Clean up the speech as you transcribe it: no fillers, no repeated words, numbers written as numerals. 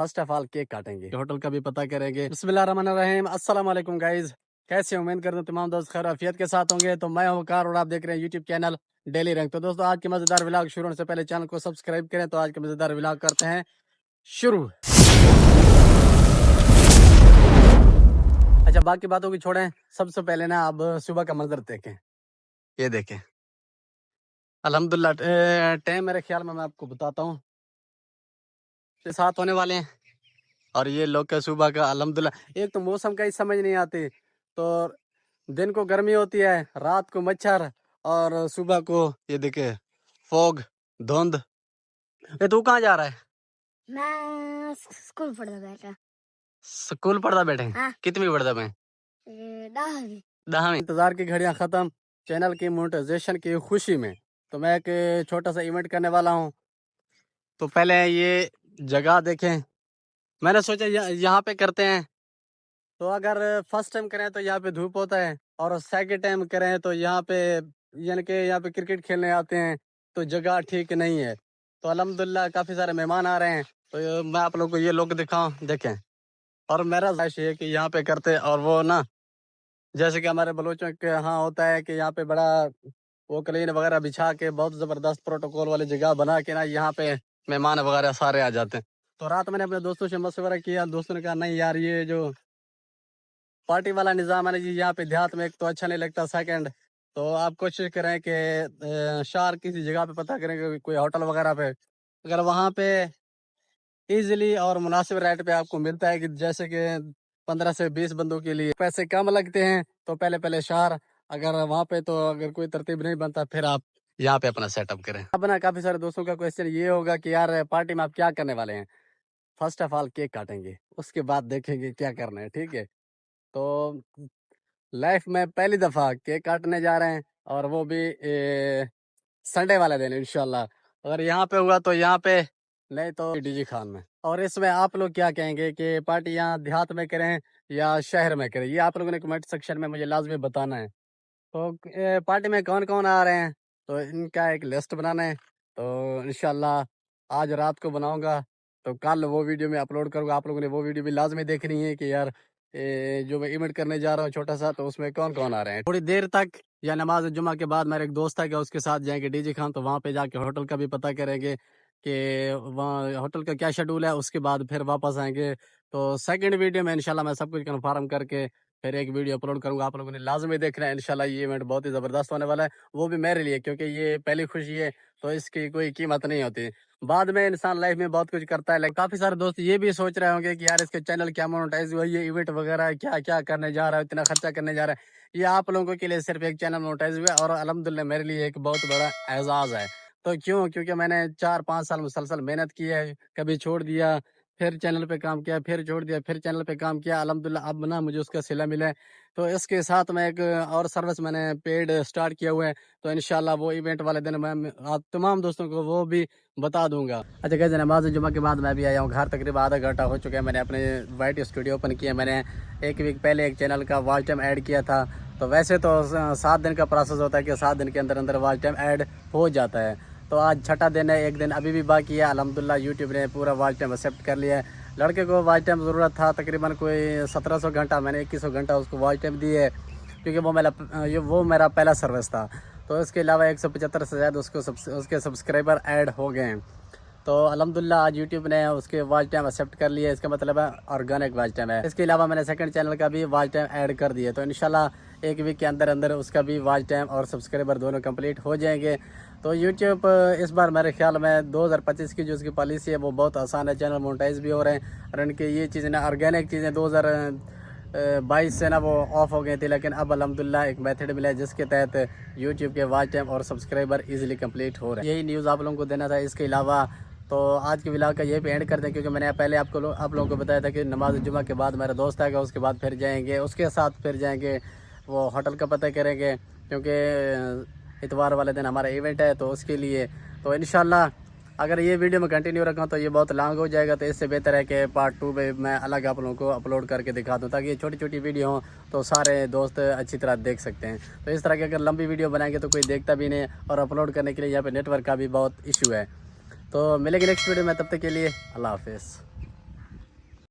First of all cake کاٹیں گے, hotel کا بھی پتہ کریں گے. بسم اللہ الرحمن الرحیم. السلام علیکم گائز, کیسے امید کرتا ہوں تمام دوست خیر عافیت کے ساتھ ہوں گے. تو میں ہوں کار اور آپ دیکھ رہے ہیں یوٹیوب چینل ڈیلی رنگ. تو دوستو آج کے مزیدار ولاگ شروع ہونے سے پہلے چینل کو سبسکرائب کریں. تو آج کے مزیدار ولاگ کرتے ہیں شروع. اچھا باقی باتوں کی چھوڑیں, سب سے پہلے نا اب صبح کا منظر دیکھیں. یہ دیکھیں الحمدللہ ٹائم میرے خیال میں آپ کو بتاتا ہوں 7 ہونے والے ہیں. اور یہ لوگ کا صبح کا الحمدللہ, ایک تو موسم کا ہی سمجھ نہیں آتی. تو دن کو گرمی ہوتی ہے, رات کو مچھر, اور صبح کو یہ دیکھے فوگ, دھند. تو کہاں جا رہا ہے؟ میں اسکول پڑھتا بیٹھا. سکول پڑھتا بیٹھے؟ کتنی پڑھتا میں؟ 10ویں. انتظار کی گھڑیاں ختم, چینل کی مونٹائزیشن کی خوشی میں تو میں ایک چھوٹا سا ایونٹ کرنے والا ہوں. تو پہلے یہ جگہ دیکھیں, میں نے سوچا یہاں پہ کرتے ہیں. تو اگر فرسٹ ٹائم کریں تو یہاں پہ دھوپ ہوتا ہے, اور سیکنڈ ٹائم کریں تو یہاں پہ یعنی کہ یہاں پہ کرکٹ کھیلنے آتے ہیں تو جگہ ٹھیک نہیں ہے. تو الحمدللہ کافی سارے مہمان آ رہے ہیں, تو میں آپ لوگوں کو یہ لوگ دکھاؤں, دیکھیں. اور میرا خواہش یہ ہے کہ یہاں پہ کرتے, اور وہ نا جیسے کہ ہمارے بلوچوں کے ہاں ہوتا ہے کہ یہاں پہ بڑا وہ کلین وغیرہ بچھا کے بہت زبردست پروٹوکول والی جگہ بنا کے نا یہاں پہ مہمان وغیرہ سارے آ جاتے ہیں. تو رات میں نے اپنے دوستوں سے مشورہ کیا, دوستوں نے کہا نہیں یار یہ جو پارٹی والا نظام ہے نا جی یہاں پہ دیہات میں ایک تو اچھا نہیں لگتا, سیکنڈ تو آپ کوشش کریں کہ شہر کسی جگہ پہ پتہ کریں کہ کوئی ہوٹل وغیرہ پہ, اگر وہاں پہ ایزیلی اور مناسب ریٹ پہ آپ کو ملتا ہے کہ جیسے کہ 15 سے 20 بندوں کے لیے پیسے کم لگتے ہیں, تو پہلے شہر, اگر وہاں پہ تو اگر کوئی ترتیب نہیں بنتا پھر آپ یہاں پہ اپنا سیٹ اپ کریں. اب نا کافی سارے دوستوں کا کوشچن یہ ہوگا کہ یار پارٹی میں آپ کیا کرنے والے ہیں. فرسٹ آف آل کیک کاٹیں گے, اس کے بعد دیکھیں گے کیا کرنا ہے, ٹھیک ہے. تو لائف میں پہلی دفعہ کیک کاٹنے جا رہے ہیں, اور وہ بھی سنڈے والے دن انشاءاللہ. اگر یہاں پہ ہوا تو یہاں پہ, نہیں تو ڈی جی خان میں. اور اس میں آپ لوگ کیا کہیں گے کہ پارٹی یہاں دیہات میں کریں یا شہر میں کریں, یہ آپ لوگوں نے کمنٹ سیکشن میں مجھے لازمی بتانا ہے. تو پارٹی میں کون کون آ رہے ہیں تو ان کا ایک لسٹ بنانا ہے. تو انشاءاللہ آج رات کو بناؤں گا, تو کل وہ ویڈیو میں اپلوڈ کروں گا. آپ لوگوں نے وہ ویڈیو بھی لازمی دیکھنی ہے کہ یار جو میں ایونٹ کرنے جا رہا ہوں چھوٹا سا, تو اس میں کون کون آ رہے ہیں. تھوڑی دیر تک یا نماز جمعہ کے بعد میرا ایک دوست ہے کہ اس کے ساتھ جائیں گے ڈی جی خان. تو وہاں پہ جا کے ہوٹل کا بھی پتہ کریں گے کہ وہاں ہوٹل کا کیا شیڈول ہے, اس کے بعد پھر واپس آئیں گے. تو سیکنڈ ویڈیو میں انشاءاللہ میں سب کچھ کنفرم کر کے پھر ایک ویڈیو اپلوڈ کروں گا. آپ لوگوں نے لازمی دیکھنا ہے انشاءاللہ. یہ ایونٹ بہت ہی زبردست ہونے والا ہے, وہ بھی میرے لیے, کیونکہ یہ پہلی خوشی ہے تو اس کی کوئی قیمت نہیں ہوتی. بعد میں انسان لائف میں بہت کچھ کرتا ہے, لیکن کافی سارے دوست یہ بھی سوچ رہے ہوں گے کہ یار اس کے چینل کیا مونٹائز ہوا, یہ ایونٹ وغیرہ کیا کیا کرنے جا رہا ہے, اتنا خرچہ کرنے جا رہا ہے. یہ آپ لوگوں کے لیے صرف ایک چینل مونٹائز ہوا, اور الحمدللہ میرے لیے ایک بہت بڑا اعزاز ہے. تو کیونکہ میں نے 4-5 سال مسلسل محنت کی ہے, کبھی چھوڑ دیا, پھر چینل پہ کام کیا, پھر چھوڑ دیا, پھر چینل پہ کام کیا. الحمدللہ اب نا مجھے اس کا صلہ ملا ہے. تو اس کے ساتھ میں ایک اور سروس میں نے پیڈ سٹارٹ کیا ہوا ہے, تو انشاءاللہ وہ ایونٹ والے دن میں آپ تمام دوستوں کو وہ بھی بتا دوں گا. اچھا گائز, نماز جمعہ کے بعد میں بھی آیا ہوں گھر, تقریباً آدھا گھنٹہ ہو چکا ہے. میں نے اپنے وائٹ اسٹوڈیو اوپن کیا, میں نے ایک ویک پہلے ایک چینل کا واچ ٹائم ایڈ کیا تھا. تو ویسے تو 7 دن کا پروسیس ہوتا ہے کہ 7 دن کے اندر واچ ٹائم ایڈ ہو جاتا ہے. تو آج چھٹا دن ہے, ایک دن ابھی بھی باقی ہے. الحمدللہ یوٹیوب نے پورا واچ ٹائم ایکسیپٹ کر لیا ہے. لڑکے کو واچ ٹائم ضرورت تھا تقریباً کوئی 1700 گھنٹہ, میں نے 2100 گھنٹہ اس کو واچ ٹائم دی ہے, کیونکہ وہ میرا پہلا سروس تھا. تو اس کے علاوہ 175 سے زیادہ اس کے سبسکرائبر ایڈ ہو گئے ہیں. تو الحمدللہ آج یوٹیوب نے اس کے واچ ٹائم ایکسیپٹ کر لیا ہے, اس کا مطلب ہے آرگینک واچ ٹائم ہے. اس کے علاوہ میں نے سیکنڈ چینل کا بھی واچ ٹائم ایڈ کر دیا, تو انشاءاللہ ایک ویک کے اندر اس کا بھی واچ ٹائم اور سبسکرائبر دونوں کمپلیٹ ہو جائیں گے. تو یوٹیوب اس بار میرے خیال میں 2025 کی جو اس کی پالیسی ہے وہ بہت آسان ہے, چینل مونٹائز بھی ہو رہے ہیں. اور ان کی یہ چیزیں نا آرگینک چیزیں 2022 سے نا وہ آف ہو گئی تھی, لیکن اب الحمدللہ ایک میتھڈ ملا ہے جس کے تحت یوٹیوب کے واچ ٹائم اور سبسکرائبر ایزیلی کمپلیٹ ہو رہے ہیں. یہی نیوز آپ لوگوں کو دینا تھا. اس کے علاوہ تو آج کے ولاگ کا یہ بھی اینڈ کر دیں, کیونکہ میں نے پہلے آپ لوگوں کو بتایا تھا کہ نماز جمعہ کے بعد میرا دوست آئے گا, اس کے بعد پھر جائیں گے, اس کے ساتھ پھر جائیں گے وہ ہوٹل کا پتہ کریں گے, کیونکہ اتوار والے دن ہمارا ایونٹ ہے. تو اس کے لیے تو انشاءاللہ اگر یہ ویڈیو میں کنٹینیو رکھا تو یہ بہت لانگ ہو جائے گا, تو اس سے بہتر ہے کہ پارٹ 2 میں الگ آپ لوگوں کو اپلوڈ کر کے دکھا دوں, تاکہ یہ چھوٹی چھوٹی ویڈیو ہوں تو سارے دوست اچھی طرح دیکھ سکتے ہیں. تو اس طرح کی اگر لمبی ویڈیو بنائیں گے تو کوئی دیکھتا بھی نہیں, اور اپلوڈ کرنے کے لیے یہاں پہ نیٹ ورک کا بھی بہت ایشو ہے. تو ملیں گے نیکسٹ ویڈیو میں, تب تک کے لیے اللہ حافظ.